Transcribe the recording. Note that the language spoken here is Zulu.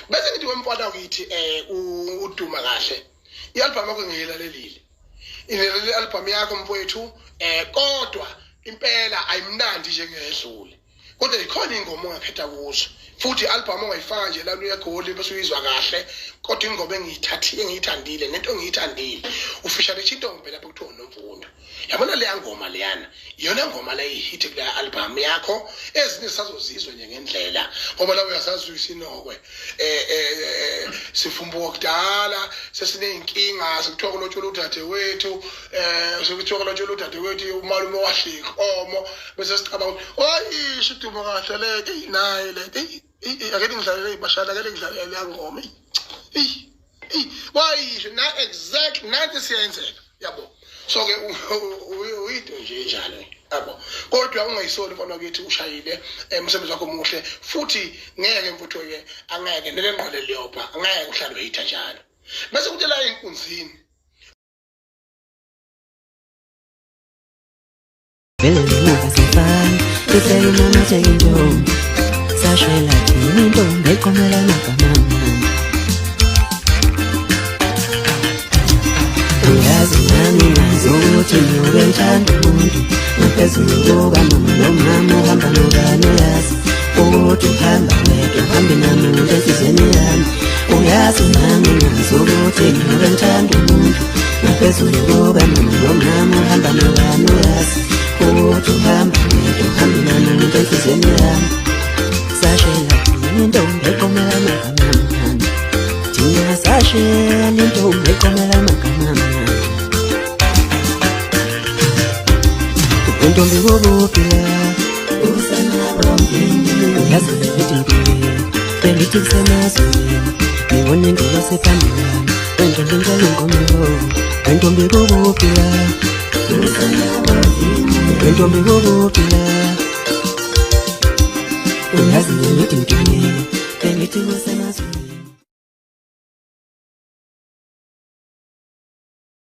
bese ngithi wemfana wakithi uduma kahle i-album yakho ngiyilalelile ile album yakho mfowethu kodwa impela ayimnandi njengedlule kodwa ikhona ingoma ongakhetha kuzo futhi i-album ongayifaka nje lana uyagoli bese uyizwa kahle kodwa ingoma engiyithandile nento engiyithandile ufishale Chintombe lapho kuthiwa uNomfundo yabona leya ngoma leyana iyona ngoma le ihit kule album yakho ezinye sazozizwa nje ngendlela ngoba la uyasazi isinokwe sifumbuka kudala sesineyinkinga sikuthiwa kulotsholo udade wethu sikuthiwa kulotsholo udade wethu umalume wahlika inkomo bese sicabanga oyisho iduma kahle le naye le akele ngidlalele ibashana akele ngidlalele leya ngoma wayisho na exact nathi siyenzeka yabo so ke uyito nje njalo yabo kodwa ungayisoli mfana wakithi ushayile umsebenzi wakho muhle futhi ngeke mfutho ke angeke nelengqole liyopha angeke uhlale uyitha njalo bese kuthi la enkunzini Sashela Chintombe komela nakamama Uyazi nami ngazokuthi nyobe ngithanda umuntu ngaphezulu kwamama nomama uhamba nobani uyazi uthi uhamba wedwa uhambe nami enhliziyweni yami uyazi nami ngazokuthi nyobe ngithanda umuntu ngaphezulu kwamama nomama uhamba nobani uyazi uthi uhamba wedwa uhambe nami enhliziyweni yami Sashela Chintombe komela nakamama Tina Sashela Chintombe komela nakamama Ntombi wobopila usana rombi uyazi ngithi bengithi kusemazweni ngibone ngilose phambili ntombi ngalonkolo ntombi wobopila usana rombi ntombi wobopila uyazi ngithi bengithi